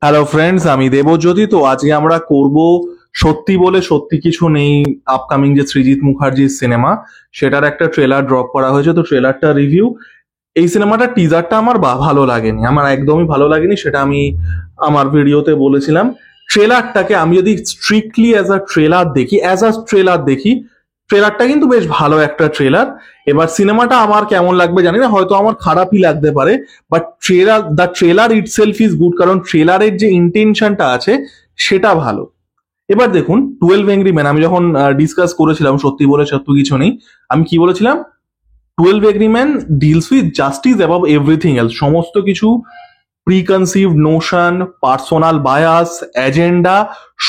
Hello friends, আমি দেবজ্যোতি। তো আজকে আমরা করব সত্যি বলে সত্যি কিছু নেই, আপকামিং যে সৃজিত মুখার্জির সিনেমা, সেটার একটা ট্রেলার ড্রপ করা হয়েছে। তো ট্রেলারটা রিভিউ। এই সিনেমাটার টিজারটা আমার ভালো লাগেনি, আমার একদমই ভালো লাগেনি, সেটা আমি আমার ভিডিওতে বলেছিলাম। ট্রেলারটাকে আমি যদি স্ট্রিক্টলি অ্যাজ আ ট্রেলার দেখি, ট্রেলারটা কিন্তু বেশ ভালো একটা ট্রেলার। এবার সিনেমাটা আমার কেমন লাগবে জানি না, হয়তো আমার খারাপই লাগতে পারে, but the trailer itself is good, কারণ ট্রেলারের যে ইন্টেনশনটা আছে সেটা ভালো। এবার দেখুন, 12 এংরি ম্যান আমি যখন ডিসকাস করেছিলাম সত্যি বলে সত্যি কিছু নেই, আমি কি বলেছিলাম? 12 angry men deals with justice above everything else. সমস্ত কিছু, preconceived notion, personal bias, agenda,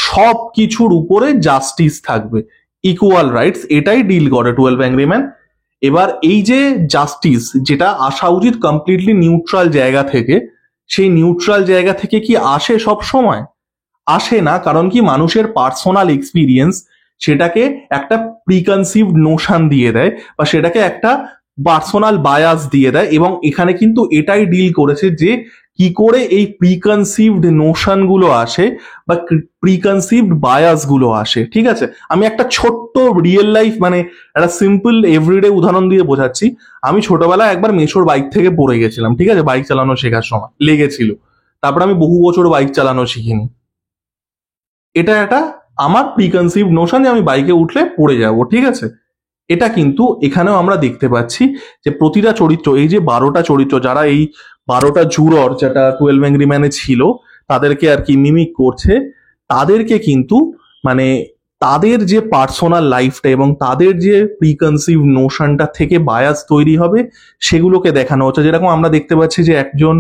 সব কিছুর উপরে জাস্টিস থাকবে, ইকুয়াল রাইটস, এটাই ডিল করে 12 এগ্রিম্যান। এবার এই যে জাস্টিস, যেটা আসা উচিত কমপ্লিটলি নিউট্রাল জায়গা থেকে, সেই নিউট্রাল জায়গা থেকে কি আসে সব সময়? আসে না। কারণ কি, মানুষের পার্সোনাল এক্সপিরিয়েন্স সেটাকে একটা প্রিকনসিভড নোশন দিয়ে দেয়, বা সেটাকে একটা পার্সোনাল বায়াস দিয়ে দেয়। এবং এখানে কিন্তু এটাই ডিল করেছে যে কি করে এই প্রিকনসিভড নোশন গুলো আসে, বা প্রিকনসিভড বায়াস গুলো আসে। ঠিক আছে, আমি একটা ছোট্ট রিয়েল লাইফ, মানে একটা সিম্পল এভরিডে উদাহরণ দিয়ে বোঝাচ্ছি। আমি ছোটবেলায় একবার মেছোর বাইক থেকে পড়ে গেছিলাম, ঠিক আছে, বাইক চালানো শেখার সময় লেগেছিল। তারপর আমি বহু বছর বাইক চালানো শিখিনি। এটা একটা আমার প্রিকনসিভ নোশন যে আমি বাইকে উঠলে পড়ে যাব, ঠিক আছে। এটা কিন্তু এখানেও আমরা দেখতে পাচ্ছি যে প্রতিটা চরিত্র, এই যে 12টা চরিত্র, যারা এই 12টা জুরর যেটা 12 এগ্রিম্যানে ছিল, তাদেরকে আর কি মিমিক করছে, তাদেরকে কিন্তু মানে তাদের যে পার্সোনাল লাইফটা এবং তাদের যে প্রিকনসিভ নোশনটা থেকে বায়াস তৈরি হবে, সেগুলোকে দেখানো হচ্ছে। যেরকম আমরা দেখতে পাচ্ছি যে একজন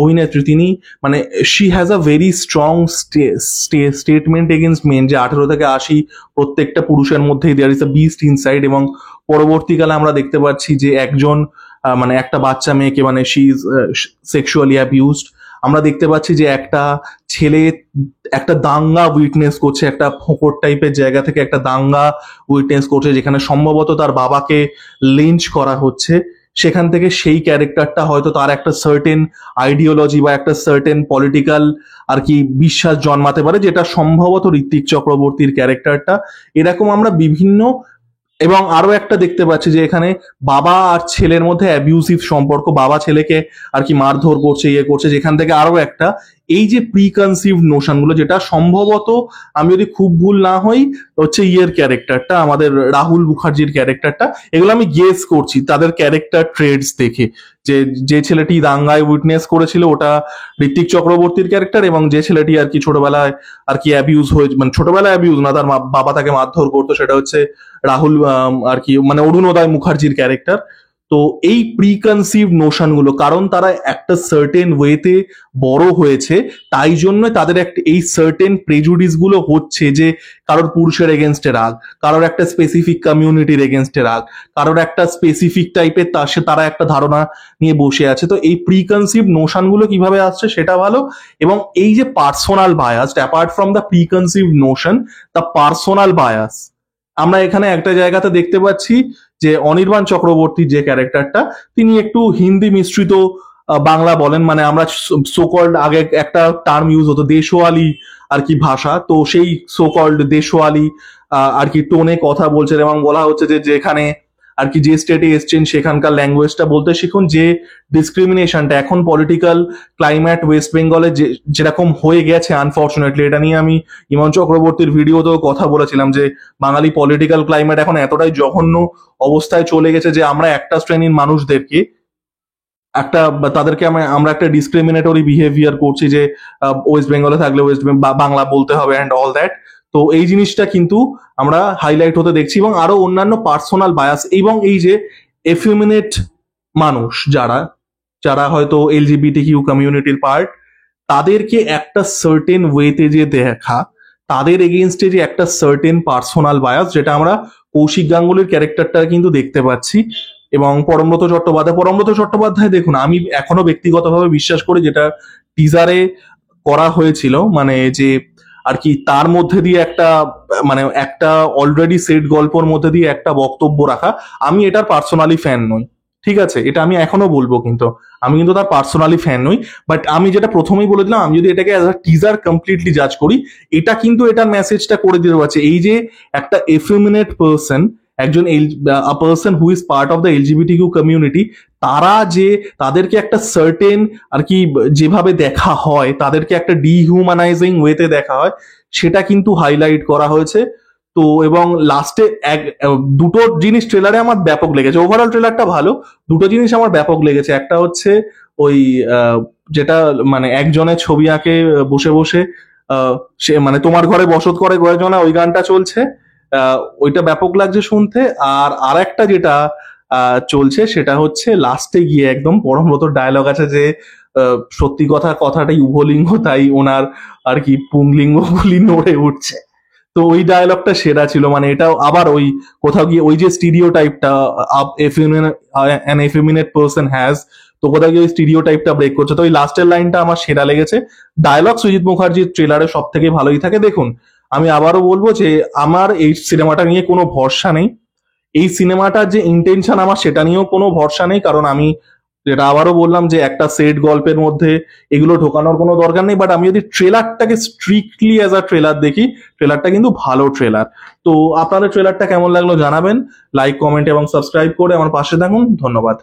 অভিনেত্রী, তিনি মানে she has a very strong statement against men, যে 18 থেকে 80 প্রত্যেকটা পুরুষের মধ্যেই there is a beast inside. এবং পরবর্তীকালে আমরা দেখতে পাচ্ছি যে একজন মানে একটা বাচ্চা মেয়েকে, মানে শি ইজ সেক্সুয়ালি অ্যাবিউজড। আমরা দেখতে পাচ্ছি যে একটা ছেলে একটা দাঙ্গা উইটনেস করছে, একটা ফোঁকর টাইপের জায়গা থেকে একটা দাঙ্গা উইটনেস করছে, যেখানে সম্ভবত তার বাবাকে লিঞ্চ করা হচ্ছে। সেখান থেকে সেই ক্যারেক্টারটা হয়তো তার একটা সার্টেন আইডিওলজি বা একটা সার্টেন পলিটিক্যাল আর কি বিশ্বাস জন্মাতে পারে, যেটা সম্ভবত ঋত্বিক চক্রবর্তীর ক্যারেক্টারটা। এরকম আমরা বিভিন্ন, এবং আরো একটা দেখতে পাচ্ছি যে এখানে বাবা আর ছেলের মধ্যে অ্যাবিউসিভ সম্পর্ক, বাবা ছেলেকে আর কি মারধর করছে, ইয়ে করছে, যেখান থেকে আরো একটা এই যে প্রিকনসিভ নোশন গুলো, যেটা সম্ভবত, আমি যদি খুব ভুল না হই, হচ্ছে ইয়ের ক্যারেক্টারটা, আমাদের রাহুল মুখার্জির ক্যারেক্টারটা, এগুলো আমি গেস করছি তাদের ক্যারেক্টার ট্রেডস দেখে, যে যে ছেলেটি দাঙ্গায় উইটনেস করেছিল ওটা ঋত্বিক চক্রবর্তীর ক্যারেক্টার, এবং যে ছেলেটি আর কি ছোটবেলায় আর কি অ্যাবিউজ হয়ে, মানে ছোটবেলায় অ্যাবিউজ না, তার বাবা তাকে মারধর করতো, সেটা হচ্ছে রাহুল আর কি মানে অরুণোদয় মুখার্জির ক্যারেক্টার। তো এই প্রিকনসিভ নোশন গুলো, কারণ তারা একটা সার্টেন ওয়েতে বড় হয়েছে, তাই জন্য তাদের একটা এই সার্টেন প্রেজুডিস গুলো হচ্ছে, যে কারোর পুরুষের এগেনস্টে রাগ, কারোর একটা স্পেসিফিক কমিউনিটির এগেনস্টে রাগ, কারোর একটা স্পেসিফিক টাইপের তারা একটা ধারণা নিয়ে বসে আছে। তো এই প্রিকনসিভ নোশন গুলো কিভাবে আসছে সেটা ভালো। এবং এই যে personal bias, apart from the preconceive notion, the personal bias, আমরা এখানে একটা জায়গাতে দেখতে পাচ্ছি যে অনির্বাণ চক্রবর্তীর যে ক্যারেক্টারটা, তিনি একটু হিন্দি মিশ্রিত বাংলা বলেন, মানে আমরা সোকল্ড, আগে একটা টার্ম ইউজ হতো দেশওয়ালি আর কি ভাষা, তো সেই সোকল্ড দেশওয়ালি আর কি টোনে কথা বলছেন, এবং বলা হচ্ছে যে যেখানে আর কি যে স্টেটে এসছেন সেখানকার ল্যাঙ্গুয়েজটা বলতে শিখুন। যে ডিসক্রিমিনেশনটা এখন পলিটিক্যাল ক্লাইম্যাট ওয়েস্ট বেঙ্গলে যেরকম হয়ে গেছে, আনফর্চুনেটলি, এটা নিয়ে আমি ইমন চক্রবর্তীর ভিডিওতেও কথা বলেছিলাম, যে বাঙালি পলিটিক্যাল ক্লাইমেট এখন এতটাই জঘন্য অবস্থায় চলে গেছে যে আমরা একটা শ্রেণীর মানুষদেরকে একটা, তাদেরকে আমরা একটা ডিসক্রিমিনেটরি বিহেভিয়ার করছি, যে ওয়েস্ট বেঙ্গলে থাকলে বাংলা বলতে হবে অ্যান্ড অল দ্যাট। তো এই জিনিসটা কিন্তু আমরা হাইলাইট হতে দেখছি, এবং আরো অন্যান্য পার্সোনাল বায়াস, এবং এই যে এফিউমিনেট মানুষ, যারা যারা হয়তো এলজিবিটি কিউ কমিউনিটির পার্ট, তাদেরকে একটা সার্টেন ওয়েতে যে দেখা, তাদের এগেনস্টে যে একটা সার্টেন পার্সোনাল বায়াস, যেটা আমরা কৌশিক গাঙ্গুলির ক্যারেক্টারটা কিন্তু দেখতে পাচ্ছি। এবং পরমব্রত চট্টোপাধ্যায় দেখুন, আমি এখনো ব্যক্তিগতভাবে বিশ্বাস করি, যেটা টিজারে করা হয়েছিল, মানে যে আর কি তার মধ্যে দিয়ে একটা, মানে একটা অলরেডি সেট গল্পর মধ্যে দিয়ে একটা বক্তব্য রাখা, আমি এটার পার্সোনালি ফ্যান নই, ঠিক আছে, এটা আমি এখনো বলবো। কিন্তু আমি কিন্তু তার পার্সোনালি ফ্যান নই, বাট আমি যেটা প্রথমেই বলে দিলাম, আমি যদি এটাকে অ্যাজ আ টিজার কমপ্লিটলি জাজ করি, এটা কিন্তু এটার মেসেজটা করে দিতে পারছে, এই যে একটা এফেমিনেট পার্সন, একজন person who is part of the LGBT Q community, তারা যে তাদেরকে একটা সার্টেন আর কি যেভাবে দেখা হয়, তাদেরকে একটা ডিহিউম্যানাইজিং ওয়েতে দেখা হয়, সেটা কিন্তু হাইলাইট করা হয়েছে। তো এবং লাস্টে দুটো জিনিস ট্রেলারে আমার ব্যাপক লেগেছে, ওভারঅল ট্রেলারটা ভালো, দুটো জিনিস আমার ব্যাপক লেগেছে। একটা হচ্ছে ওই যেটা মানে একজনের ছবি আঁকে বসে বসে, সে মানে তোমার ঘরে বসত করে কয়েকজনা, ওই গানটা চলছে, ওইটা ব্যাপক লাগছে শুনতে। আর আরেকটা যেটা চলছে সেটা হচ্ছে লাস্টে গিয়ে একদম পরমব্রত ডায়লগ আছে যে সত্যি কথাটাই উভলিঙ্গ, তাই ওনার আর কি পুংলিঙ্গ গুলি নড়ে উঠছে। তো ওই ডায়লগটা সেরা ছিল, মানে এটাও আবার ওই কোথাও গিয়ে ওই যে স্টিরিও টাইপটা অ্যান এফেমিনেট পার্সন হ্যাজ, তো কোথাও গিয়ে ওই স্টিরিও টাইপটা ব্রেক করছে। তো ওই লাস্টের লাইনটা আমার সেরা লেগেছে। ডায়লগ সুজিত মুখার্জির ট্রেলারে সব থেকে ভালোই থাকে। দেখুন, আমি আবারও বলবো যে আমার এই সিনেমাটা নিয়ে কোনো ভরসা নেই, এই সিনেমাটার যে ইন্টেনশন আমার সেটা নিয়েও কোনো ভরসা নেই, কারণ আমি যেটা আবারও বললাম যে একটা সেট গল্পের মধ্যে এগুলো ঢোকানোর কোনো দরকার নেই। বাট আমি যদি ট্রেলারটাকে স্ট্রিক্টলি অ্যাজ আ ট্রেলার দেখি, ট্রেলারটা কিন্তু ভালো ট্রেলার। তো আপনাদের ট্রেলারটা কেমন লাগলো জানাবেন, লাইক কমেন্ট এবং সাবস্ক্রাইব করে আমার পাশে থাকুন। ধন্যবাদ।